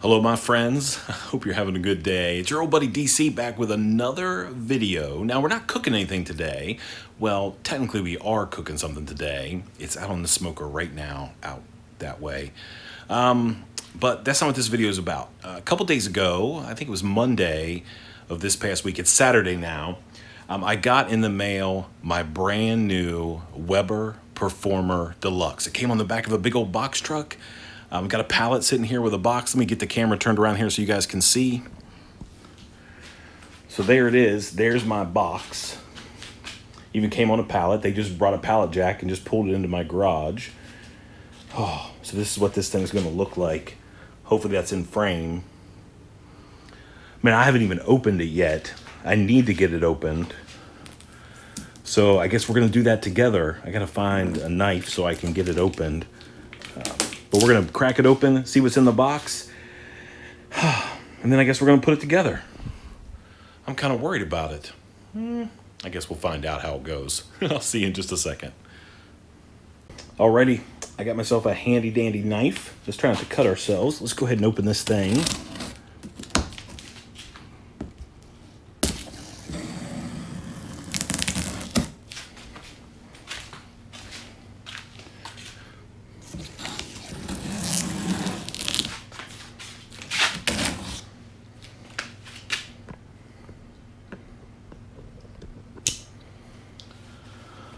Hello my friends, I hope you're having a good day. It's your old buddy DC back with another video. Now we're not cooking anything today. Well, technically we are cooking something today. It's out on the smoker right now, out that way. But that's not what this video is about. A couple days ago, I think it was Monday of this past week, it's Saturday now, I got in the mail my brand new Weber Performer Deluxe. It came on the back of a big old box truck. Got a pallet sitting here with a box. Let me get the camera turned around here so you guys can see. So there it is. There's my box. Even came on a pallet. They just brought a pallet jack and just pulled it into my garage. Oh, so this is what this thing's going to look like. Hopefully that's in frame. Man, I haven't even opened it yet. I need to get it opened. So I guess we're going to do that together. I got to find a knife so I can get it opened. But we're going to crack it open, see what's in the box, and then I guess we're going to put it together. I'm kind of worried about it. I guess we'll find out how it goes. I'll see you in just a second. Alrighty, I got myself a handy dandy knife. Just trying to cut ourselves. Let's go ahead and open this thing.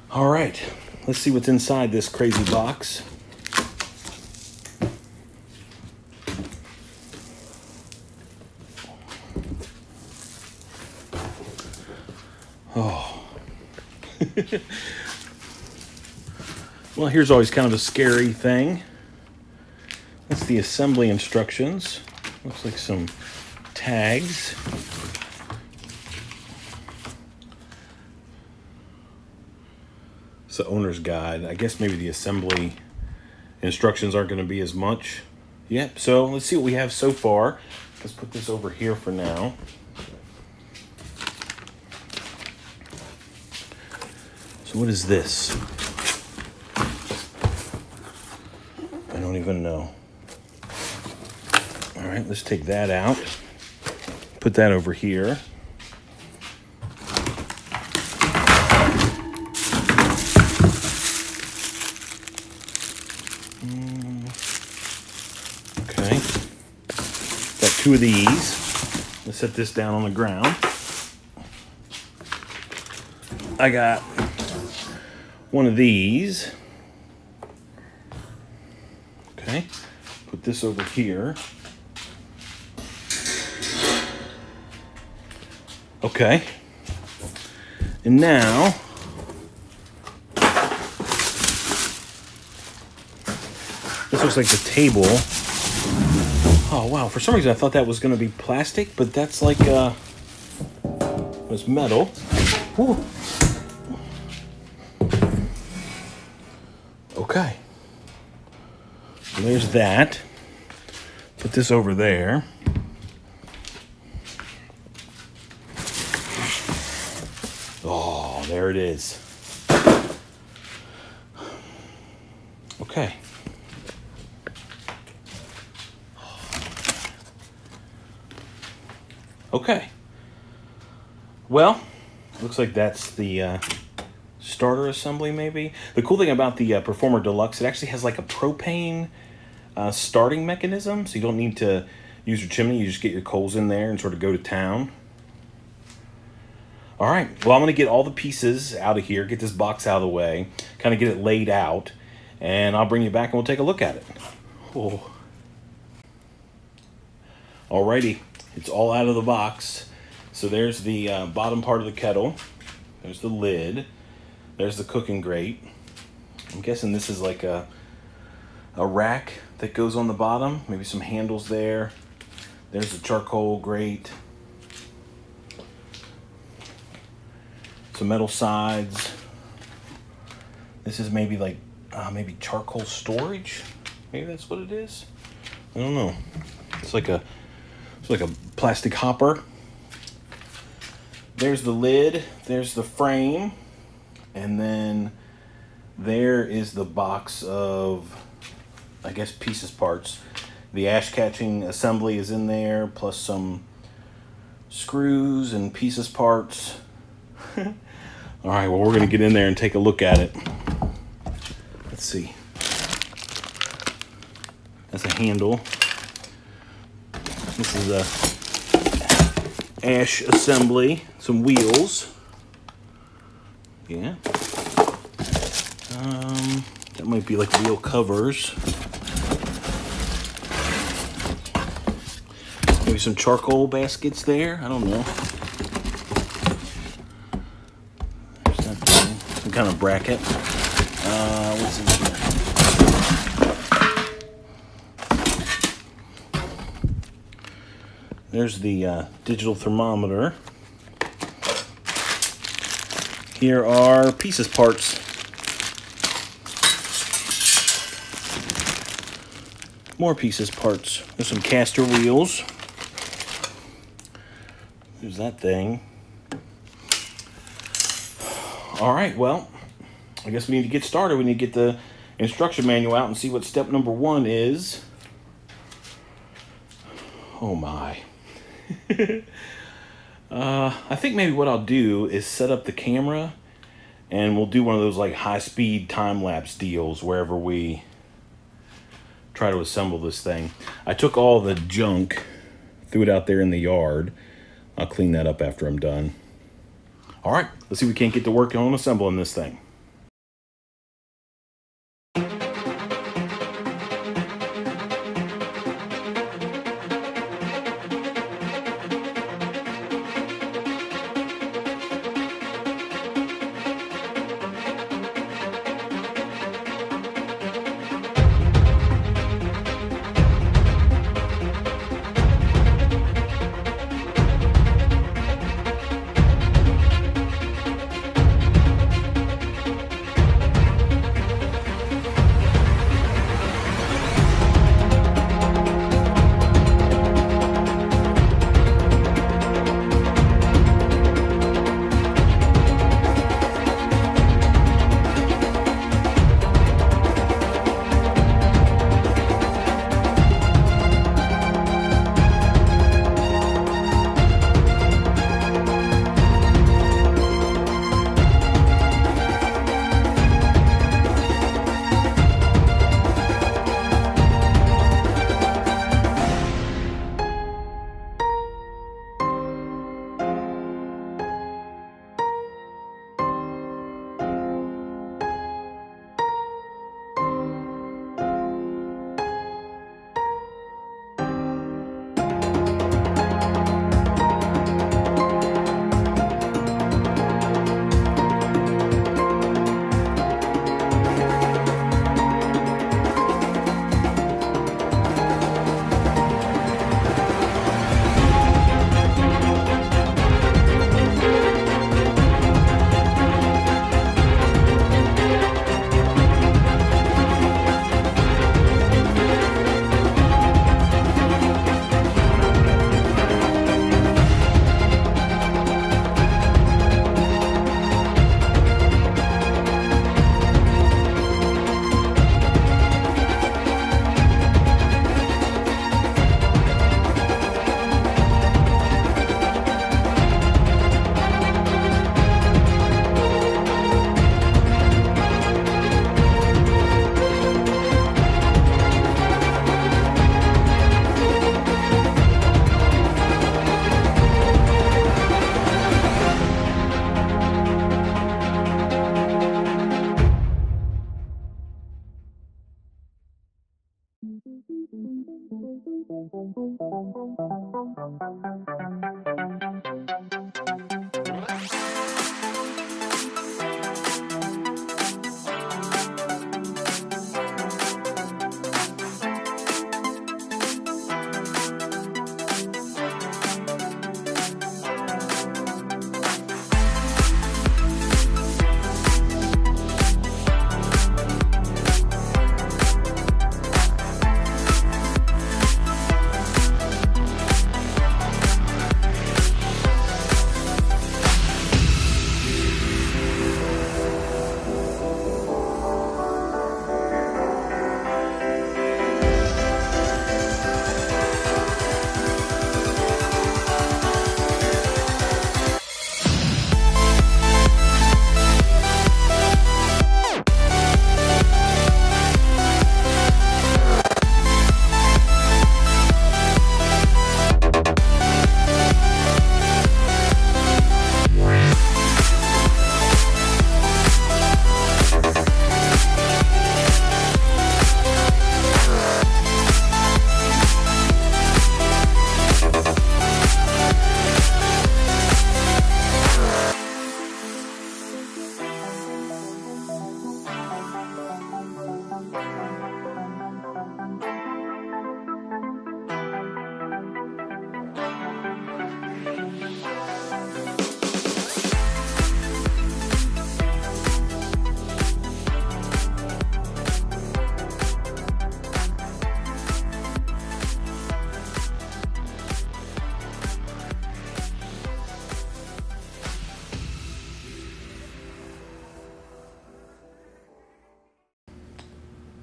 All right, let's see what's inside this crazy box. Oh. Well, here's always kind of a scary thing. That's the assembly instructions. Looks like some tags. The owner's guide. I guess maybe the assembly instructions aren't going to be as much. Yep, so let's see what we have so far. Let's put this over here for now. So what is this? I don't even know. All right, let's take that out. Put that over here. Okay, got two of these. Let's set this down on the ground. I got one of these. Okay, put this over here. Okay, and now this looks like the table. Oh, wow. For some reason, I thought that was going to be plastic, but that's like, it's metal. Whew. Okay. So there's that. Put this over there. Oh, there it is. Okay. Okay, well, looks like that's the starter assembly maybe. The cool thing about the Performer Deluxe, it actually has like a propane starting mechanism, so you don't need to use your chimney. You just get your coals in there and sort of go to town. All right, well, I'm going to get all the pieces out of here, get this box out of the way, kind of get it laid out, and I'll bring you back and we'll take a look at it. Oh. Alrighty. It's all out of the box. So there's the bottom part of the kettle. There's the lid. There's the cooking grate. I'm guessing this is like a rack that goes on the bottom. Maybe some handles there. There's the charcoal grate. Some metal sides. This is maybe like maybe charcoal storage. Maybe that's what it is. I don't know. It's like a plastic hopper. There's the lid, there's the frame, and then there is the box of, I guess, pieces, parts. The ash catching assembly is in there, plus some screws and pieces parts. All right, well, we're gonna get in there and take a look at it. Let's see. That's a handle. This is a ash assembly, some wheels. Yeah. That might be like wheel covers. Maybe some charcoal baskets there. I don't know. There's that thing. Some kind of bracket. What's in here? There's the digital thermometer. Here are pieces parts. More pieces parts. There's some caster wheels. There's that thing. All right, well, I guess we need to get started. We need to get the instruction manual out and see what step number 1 is. Oh my. I think maybe what I'll do is set up the camera and we'll do one of those like high-speed time-lapse deals wherever we try to assemble this thing. I took all the junk, threw it out there in the yard. I'll clean that up after I'm done. All right, let's see if we can't get to work on assembling this thing.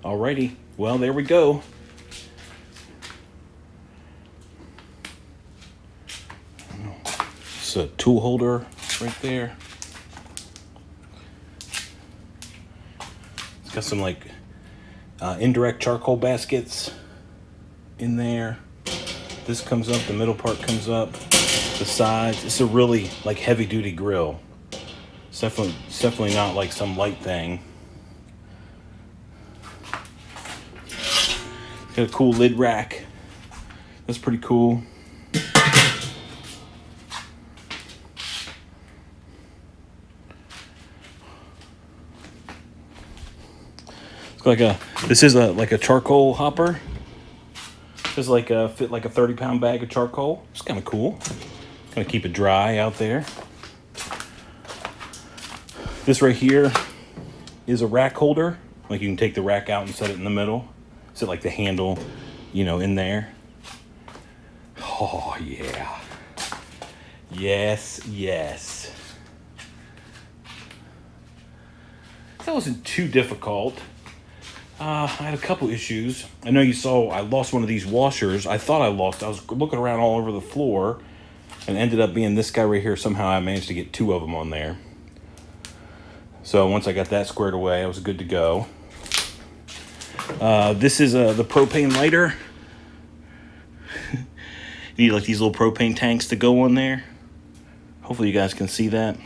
Alrighty, well, there we go. It's a tool holder right there. It's got some like indirect charcoal baskets in there. This comes up, the middle part comes up, the sides. It's a really like heavy duty grill. It's definitely not like some light thing. Got a cool lid rack. That's pretty cool. It's like this is like a charcoal hopper. It's like fit like a 30-pound bag of charcoal. It's kind of cool. Gonna keep it dry out there. This right here is a rack holder. Like you can take the rack out and set it in the middle. Set like the handle, you know, in there. Oh yeah. Yes, yes. That wasn't too difficult. I had a couple issues. I know you saw I lost one of these washers. I was looking around all over the floor and ended up being this guy right here. Somehow I managed to get 2 of them on there. So once I got that squared away, I was good to go. This is the propane lighter. You need like these little propane tanks to go on there. Hopefully you guys can see that.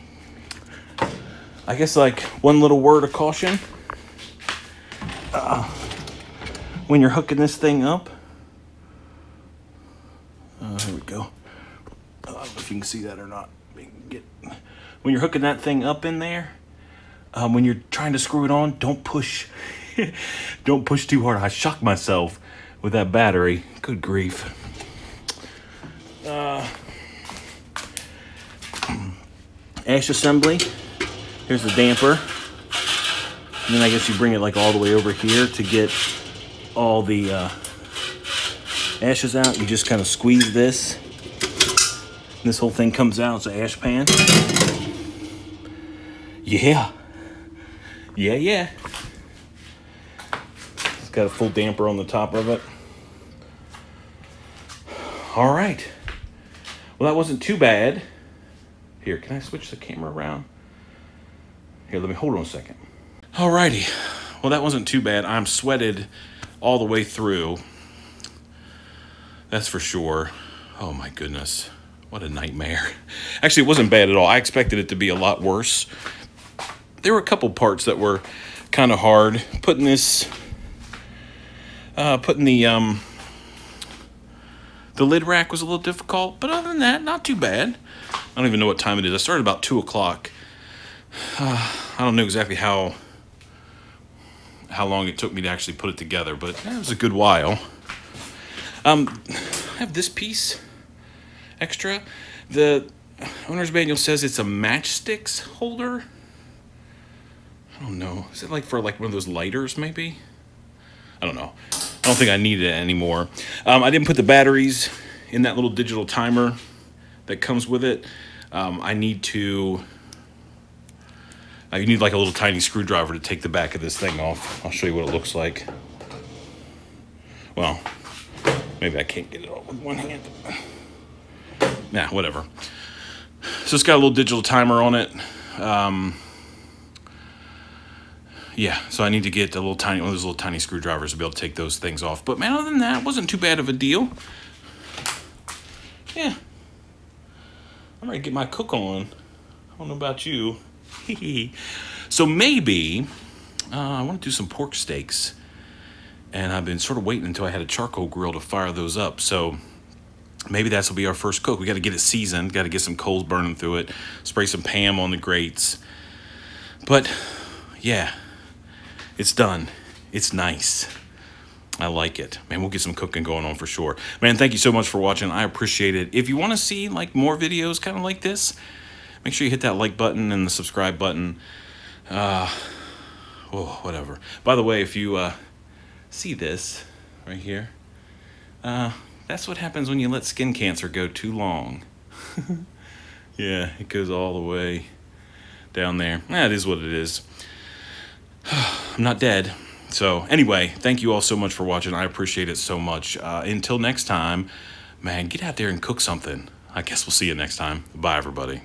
I guess like one little word of caution. When you're hooking this thing up. Here we go. I don't know if you can see that or not. When you're hooking that thing up in there, when you're trying to screw it on, don't push. Don't push too hard. I shocked myself with that battery. Good grief. Ash assembly. Here's the damper. And then I guess you bring it like all the way over here to get all the ashes out. You just kind of squeeze this. And this whole thing comes out. It's an ash pan. Yeah. Yeah, yeah. It's got a full damper on the top of it. All right. Well, that wasn't too bad. Here, can I switch the camera around? Here, let me hold on a second. Alrighty. Well, that wasn't too bad. I'm sweated all the way through. That's for sure. Oh my goodness. What a nightmare. Actually, it wasn't bad at all. I expected it to be a lot worse. There were a couple parts that were kind of hard. Putting the lid rack was a little difficult, but other than that, not too bad. I don't even know what time it is. I started about 2 o'clock. I don't know exactly how long it took me to actually put it together, but it was a good while. I have this piece extra. The owner's manual says it's a Matchsticks Holder. I don't know. Is it like for like one of those lighters maybe? I don't know. I don't think I need it anymore. I didn't put the batteries in that little digital timer that comes with it. You need like a little tiny screwdriver to take the back of this thing off. I'll show you what it looks like. Well, maybe I can't get it off with one hand. Nah, whatever. So it's got a little digital timer on it. Yeah, so I need to get one of those little tiny screwdrivers to be able to take those things off. But man, other than that, it wasn't too bad of a deal. Yeah. I'm ready to get my cook on. I don't know about you. So maybe I want to do some pork steaks. And I've been sort of waiting until I had a charcoal grill to fire those up. So maybe this will be our first cook. We got to get it seasoned. Got to get some coals burning through it. Spray some Pam on the grates. But yeah. It's done. It's nice. I like it. Man, we'll get some cooking going on for sure. Man, thank you so much for watching. I appreciate it. If you want to see like more videos kind of like this, make sure you hit that like button and the subscribe button. Whatever. By the way, if you see this right here, that's what happens when you let skin cancer go too long. Yeah, it goes all the way down there. It is what it is. I'm not dead. So anyway, thank you all so much for watching. I appreciate it so much. Until next time, man, get out there and cook something. I guess we'll see you next time. Bye, everybody.